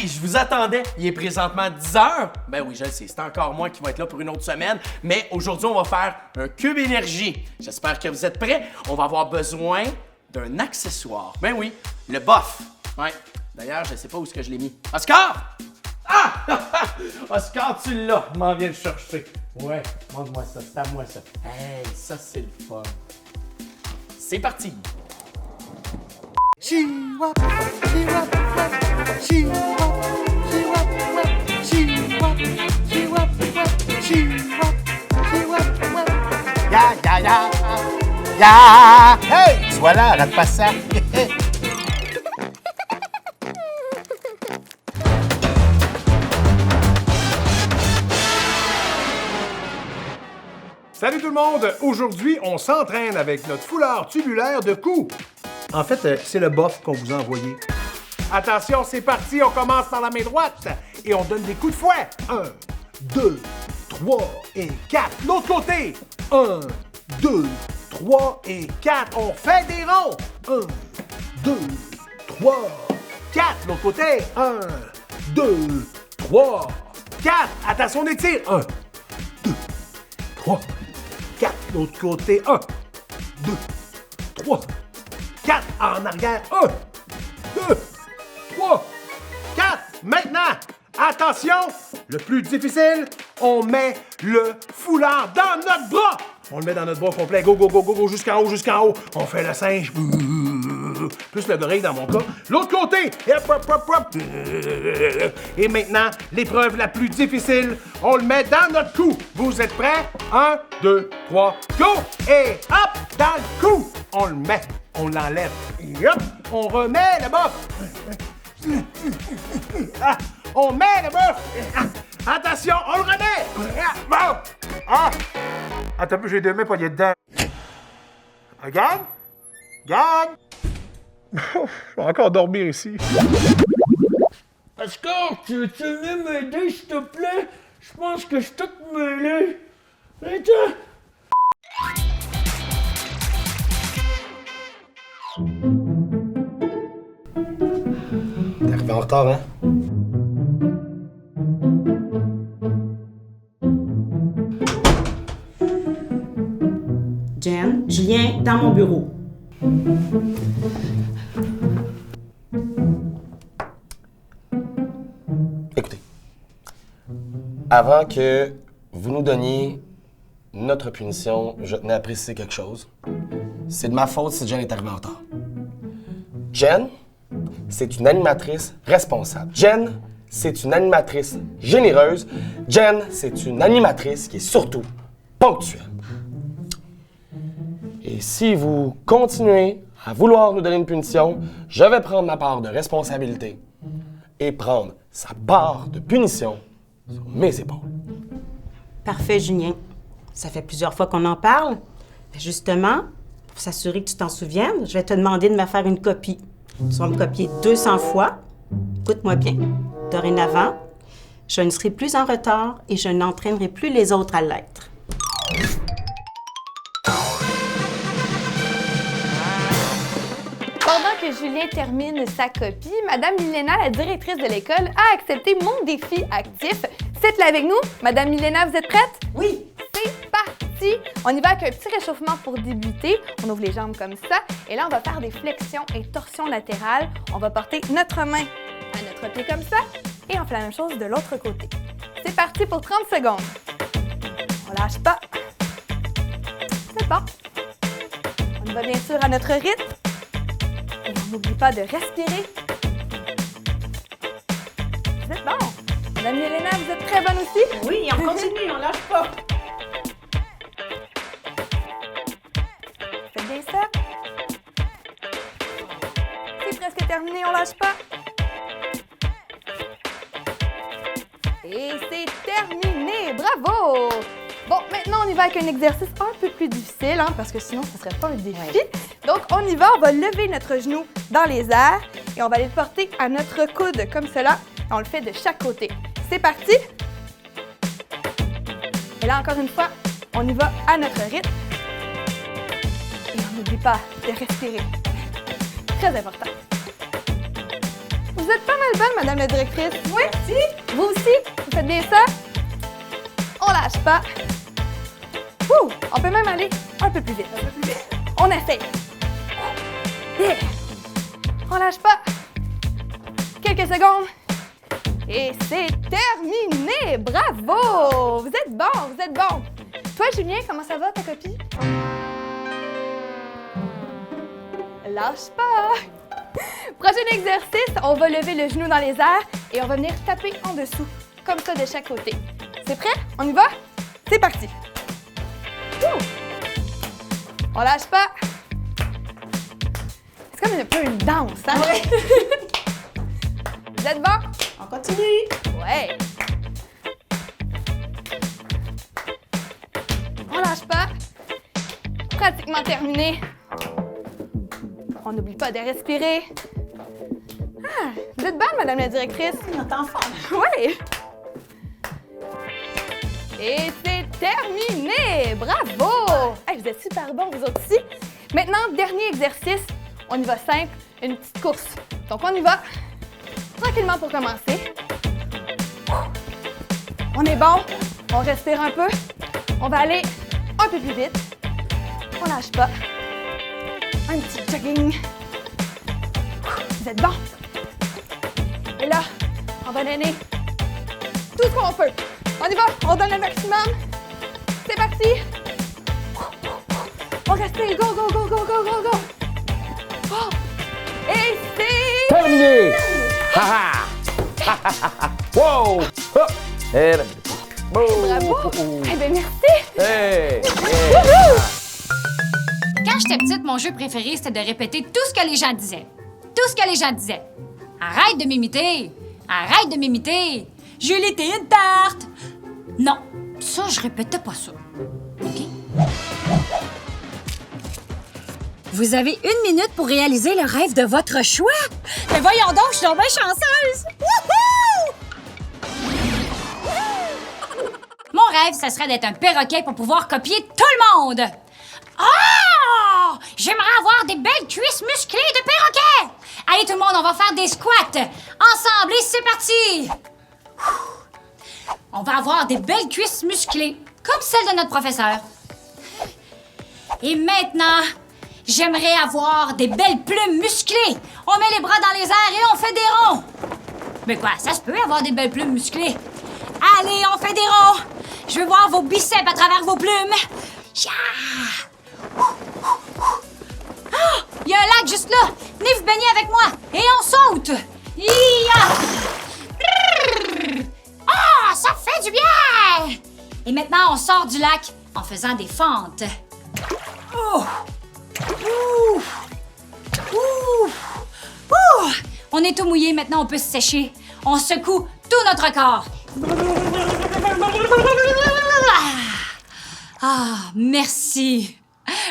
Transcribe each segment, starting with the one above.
Hey, je vous attendais. Il est présentement 10h. Ben oui, je le sais, c'est encore moi qui va être là pour une autre semaine. Mais aujourd'hui, on va faire un cube énergie. J'espère que vous êtes prêts. On va avoir besoin d'un accessoire. Ben oui, le bof. Ouais. D'ailleurs, je sais pas où est-ce que je l'ai mis. Oscar! Ah! Oscar, tu l'as. M'en viens le chercher. Ouais, montre-moi ça. C'est à moi, ça. Hey, ça, c'est le fun. C'est parti. Chihuahua, chihuahua, chihuahua, chihuahua, chihuahua, chihuahua, chihuahua, chihuahua. Ya, ya, ya, ya. Hey, voilà, rate pas ça. Salut tout le monde! Aujourd'hui, on s'entraîne avec notre foulard tubulaire de coups. En fait, c'est le bof qu'on vous a envoyé. Attention, c'est parti, on commence par la main droite et on donne des coups de fouet. 1, 2, 3 et 4. L'autre côté. 1, 2, 3 et 4. On fait des ronds. 1, 2, 3, 4. L'autre côté. 1, 2, 3, 4. Attention, on étire. 1, 2, 3, 4. L'autre côté. 1, 2, 3, 4. En arrière. 1, 2, 3, 4. Maintenant, attention, le plus difficile, on met le foulard dans notre bras. On le met dans notre bras complet. Go, go, go, go, go, jusqu'en haut, jusqu'en haut. On fait le singe. Plus le gorille dans mon cas. L'autre côté. Hop, hop, hop, hop. Et maintenant, l'épreuve la plus difficile, on le met dans notre cou. Vous êtes prêts? 1, 2, 3, go! Et hop, dans le cou. On le met. On l'enlève. Et hop, on remet le bof. Ah, on met le bof. Attention, on le remet. Bon. Ah. Attends un peu, j'ai deux mains poignées dedans. Regarde. Regarde. Je vais encore dormir ici. Oscar, tu veux-tu venir m'aider, s'il te plaît? Je pense que je suis tout mêlé. Viens-t'en! T'es arrivé en retard, hein? Jen, Julien, dans mon bureau. Écoutez, avant que vous nous donniez notre punition, je tenais à préciser quelque chose. C'est de ma faute si Jen est arrivée en retard. Jen, c'est une animatrice responsable. Jen, c'est une animatrice généreuse. Jen, c'est une animatrice qui est surtout ponctuelle. Et si vous continuez à vouloir nous donner une punition, je vais prendre ma part de responsabilité et prendre sa part de punition sur mes épaules. Parfait, Julien. Ça fait plusieurs fois qu'on en parle. Justement, pour s'assurer que tu t'en souviennes, je vais te demander de me faire une copie. Tu vas me copier 200 fois. Écoute-moi bien. Dorénavant, je ne serai plus en retard et je n'entraînerai plus les autres à l'être. Pendant que Julien termine sa copie, Madame Milena, la directrice de l'école, a accepté mon défi actif. C'est là avec nous. Madame Milena, vous êtes prête? Oui! C'est parti! On y va avec un petit réchauffement pour débuter. On ouvre les jambes comme ça. Et là, on va faire des flexions et torsions latérales. On va porter notre main à notre pied comme ça. Et on fait la même chose de l'autre côté. C'est parti pour 30 secondes. On lâche pas. C'est bon. On y va bien sûr à notre rythme. Et on n'oublie pas de respirer. Vous êtes bon. Madame Milena, vous êtes très bonne aussi. Oui, on continue, on lâche pas. Faites bien ça. C'est presque terminé, on lâche pas. Et c'est terminé, bravo! Bon, maintenant on y va avec un exercice un peu plus difficile, hein, parce que sinon ce serait pas un défi. Oui. Donc on y va, on va lever notre genou dans les airs et on va aller le porter à notre coude comme cela. On le fait de chaque côté. C'est parti! Et là encore une fois, on y va à notre rythme. Et on n'oublie pas de respirer. Très important. Vous êtes pas mal bonne, Madame la directrice? Oui, si. Vous aussi? Vous faites bien ça? On lâche pas. Ouh, on peut même aller un peu plus vite. On essaye. Yeah. On lâche pas. Quelques secondes. Et c'est terminé! Bravo! Vous êtes bon, vous êtes bon. Toi, Julien, comment ça va, ta copie? Lâche pas! Prochain exercice, on va lever le genou dans les airs et on va venir taper en dessous, comme ça de chaque côté. C'est prêt? On y va? C'est parti! Ouh. On lâche pas! C'est comme un peu une danse, hein? Ouais. Vous êtes bon? On continue. Ouais! On lâche pas! Pratiquement terminé! On n'oublie pas de respirer. Ah, vous êtes bonne, Madame la directrice. Notre enfant. Oui. Et c'est terminé. Bravo. Hey, vous êtes super bons, vous autres aussi. Maintenant, dernier exercice. On y va simple, une petite course. Donc, on y va tranquillement pour commencer. On est bon. On respire un peu. On va aller un peu plus vite. On lâche pas. Un petit jogging. Vous êtes bon? Et là, on va donner tout ce qu'on peut. On y va, on donne le maximum. C'est parti. On respire, go, go, go, go, go, go, go. Oh. Et c'est... Terminé! Ha ha! Wow! Hop! Et là. Bravo! Eh bien, merci! Hey! Quand j'étais petite, mon jeu préféré, c'était de répéter tout ce que les gens disaient. Tout ce que les gens disaient. Arrête de m'imiter! Arrête de m'imiter! Julie, t'es une tarte! Non, ça, je répétais pas ça. OK? Vous avez 1 minute pour réaliser le rêve de votre choix. Mais voyons donc, je suis donc bien chanceuse! Wouhou! Mon rêve, ça serait d'être un perroquet pour pouvoir copier tout le monde. Oh! J'aimerais avoir des belles cuisses musclées de perroquet! Allez, tout le monde, on va faire des squats. Ensemble, et c'est parti! On va avoir des belles cuisses musclées, comme celles de notre professeur. Et maintenant, j'aimerais avoir des belles plumes musclées. On met les bras dans les airs et on fait des ronds. Mais quoi, ça se peut avoir des belles plumes musclées? Allez, on fait des ronds. Je veux voir vos biceps à travers vos plumes. Ah! Il y a un lac juste là. Venez vous baigner avec moi. Et on saute. Ah, ça fait du bien! Et maintenant, on sort du lac en faisant des fentes. Oh! Ouh! Ouh! Ouh! On est tout mouillé, maintenant on peut se sécher. On secoue tout notre corps. Ah, merci.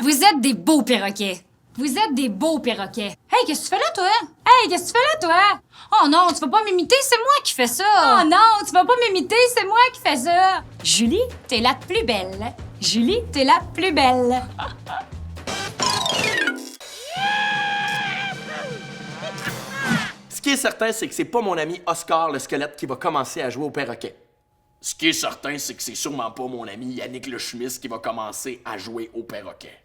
Vous êtes des beaux perroquets. Vous êtes des beaux perroquets. Hey, qu'est-ce que tu fais là, toi? Hey, qu'est-ce que tu fais là, toi? Oh non, tu vas pas m'imiter, c'est moi qui fais ça. Oh non, tu vas pas m'imiter, c'est moi qui fais ça. Julie, t'es la plus belle. Julie, t'es la plus belle. Ce qui est certain, c'est que c'est pas mon ami Oscar le squelette qui va commencer à jouer au perroquet. Ce qui est certain, c'est que c'est sûrement pas mon ami Yannick le chumiste qui va commencer à jouer au perroquet.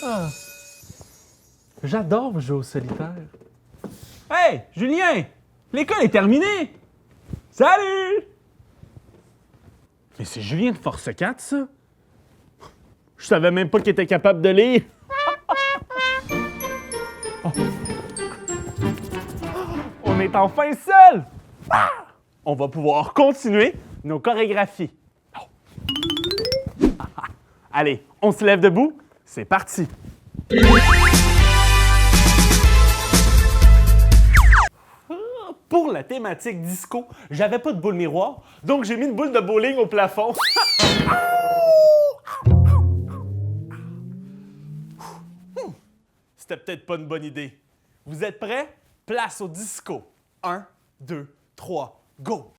Ah. J'adore jouer au solitaire. Hey, Julien! L'école est terminée! Salut! Mais c'est Julien de Force 4, ça? Je savais même pas qu'il était capable de lire. Oh. On est enfin seul! Ah! On va pouvoir continuer nos chorégraphies. Oh. Allez, on se lève debout. C'est parti! Pour la thématique disco, j'avais pas de boule miroir, donc j'ai mis une boule de bowling au plafond. C'était peut-être pas une bonne idée. Vous êtes prêts? Place au disco. 1, 2, 3, go!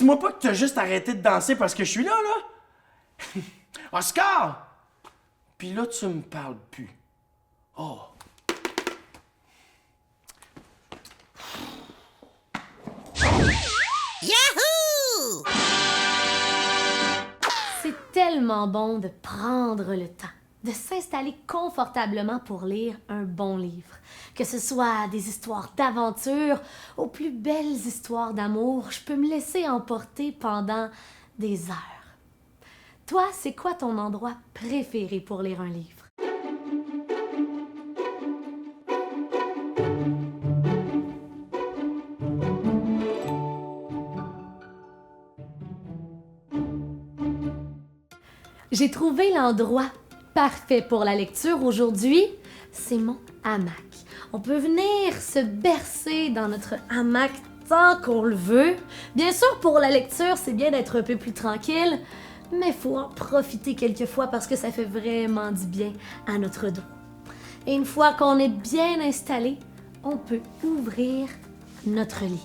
dis-moi pas que t'as juste arrêté de danser parce que je suis là, là! Oscar! Puis là, tu me parles plus. Oh! C'est tellement bon de prendre le temps, de s'installer confortablement pour lire un bon livre. Que ce soit des histoires d'aventure aux plus belles histoires d'amour, je peux me laisser emporter pendant des heures. Toi, c'est quoi ton endroit préféré pour lire un livre? J'ai trouvé l'endroit parfait pour la lecture aujourd'hui. C'est mon hamac. On peut venir se bercer dans notre hamac tant qu'on le veut. Bien sûr, pour la lecture, c'est bien d'être un peu plus tranquille, mais il faut en profiter quelquefois parce que ça fait vraiment du bien à notre dos. Et une fois qu'on est bien installé, on peut ouvrir notre livre.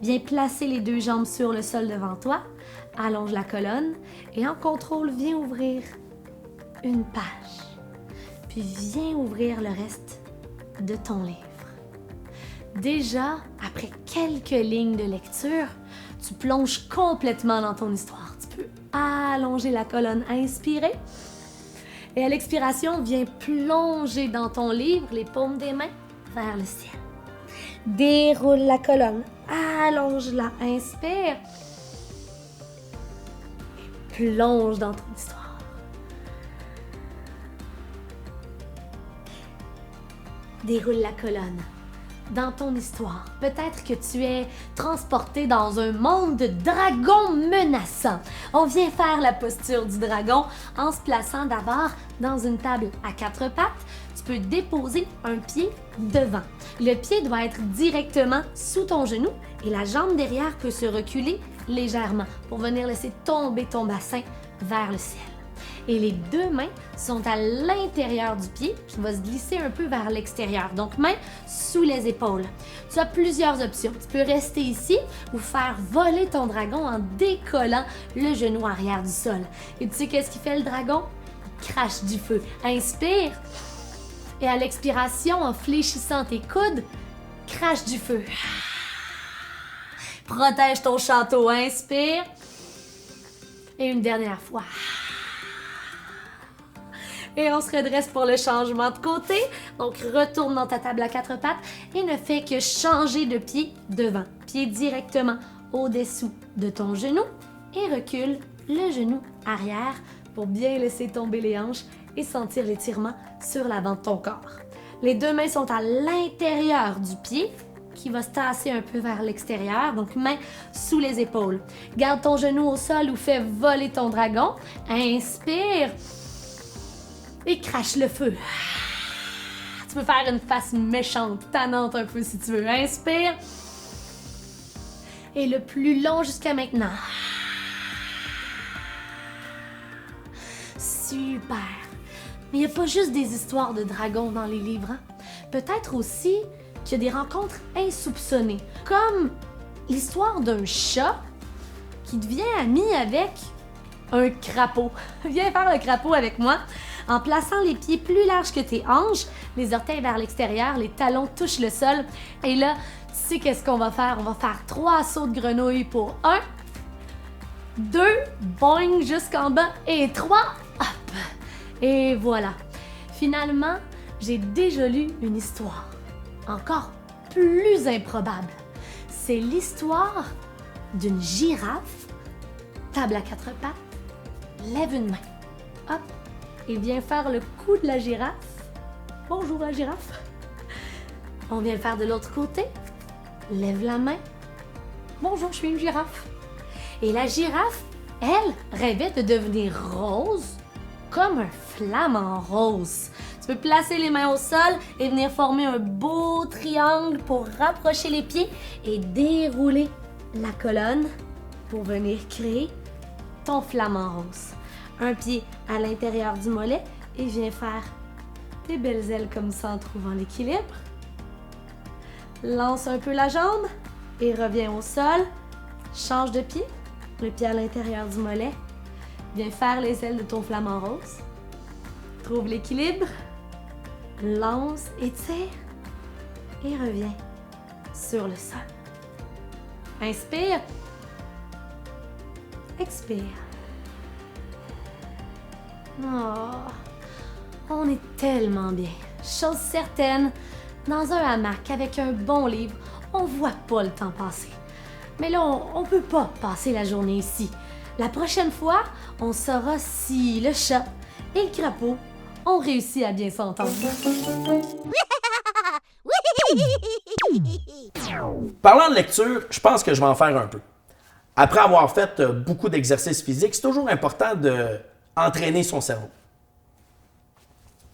Viens placer les deux jambes sur le sol devant toi, allonge la colonne et en contrôle, viens ouvrir une page. Puis viens ouvrir le reste de ton livre. Déjà, après quelques lignes de lecture, tu plonges complètement dans ton histoire. Tu peux allonger la colonne, inspirer. Et à l'expiration, viens plonger dans ton livre, les paumes des mains vers le ciel. Déroule la colonne, allonge-la, inspire. Et plonge dans ton histoire. Déroule la colonne dans ton histoire. Peut-être que tu es transporté dans un monde de dragons menaçants. On vient faire la posture du dragon en se plaçant d'abord dans une table à 4 pattes. Tu peux déposer un pied devant. Le pied doit être directement sous ton genou et la jambe derrière peut se reculer légèrement pour venir laisser tomber ton bassin vers le ciel. Et les deux mains sont à l'intérieur du pied qui va se glisser un peu vers l'extérieur. Donc, mains sous les épaules. Tu as plusieurs options. Tu peux rester ici ou faire voler ton dragon en décollant le genou arrière du sol. Et tu sais qu'est-ce qu'il fait le dragon? Il crache du feu. Inspire. Et à l'expiration, en fléchissant tes coudes, crache du feu. Protège ton château. Inspire. Et une dernière fois. Et on se redresse pour le changement de côté. Donc, retourne dans ta table à 4 pattes et ne fais que changer de pied devant. Pied directement au-dessous de ton genou et recule le genou arrière pour bien laisser tomber les hanches et sentir l'étirement sur l'avant de ton corps. Les deux mains sont à l'intérieur du pied qui va se tasser un peu vers l'extérieur, donc main sous les épaules. Garde ton genou au sol ou fais voler ton dragon. Inspire. Et crache le feu. Tu peux faire une face méchante, tannante un peu si tu veux. Inspire. Et le plus long jusqu'à maintenant. Super. Mais il n'y a pas juste des histoires de dragons dans les livres. Hein? Peut-être aussi qu'il y a des rencontres insoupçonnées. Comme l'histoire d'un chat qui devient ami avec un crapaud. Viens faire le crapaud avec moi. En plaçant les pieds plus larges que tes hanches, les orteils vers l'extérieur, les talons touchent le sol. Et là, tu sais qu'est-ce qu'on va faire? On va faire 3 sauts de grenouille pour 1, 2, boing jusqu'en bas et 3, hop! Et voilà. Finalement, j'ai déjà lu une histoire encore plus improbable. C'est l'histoire d'une girafe, table à 4 pattes, lève une main, hop! Et vient faire le coup de la girafe. Bonjour la girafe. On vient le faire de l'autre côté. Lève la main. Bonjour, je suis une girafe. Et la girafe, elle, rêvait de devenir rose, comme un flamant rose. Tu peux placer les mains au sol et venir former un beau triangle pour rapprocher les pieds et dérouler la colonne pour venir créer ton flamant rose. Un pied à l'intérieur du mollet et viens faire tes belles ailes comme ça en trouvant l'équilibre. Lance un peu la jambe et reviens au sol. Change de pied. le pied à l'intérieur du mollet. Viens faire les ailes de ton flamant rose. Trouve l'équilibre. Lance, étire et reviens sur le sol. Inspire. Expire. Oh, on est tellement bien. Chose certaine, dans un hamac avec un bon livre, on voit pas le temps passer. Mais là, on peut pas passer la journée ici. La prochaine fois, on saura si le chat et le crapaud ont réussi à bien s'entendre. Parlant de lecture, je pense que je vais en faire un peu. Après avoir fait beaucoup d'exercices physiques, c'est toujours important d'entraîner son cerveau.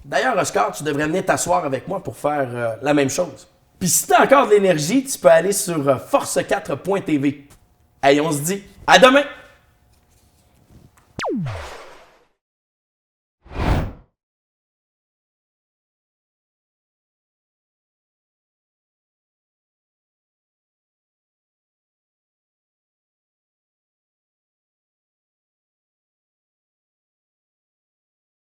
D'ailleurs, Oscar, tu devrais venir t'asseoir avec moi pour faire la même chose. Puis si tu as encore de l'énergie, tu peux aller sur force4.tv. Hey, on se dit à demain!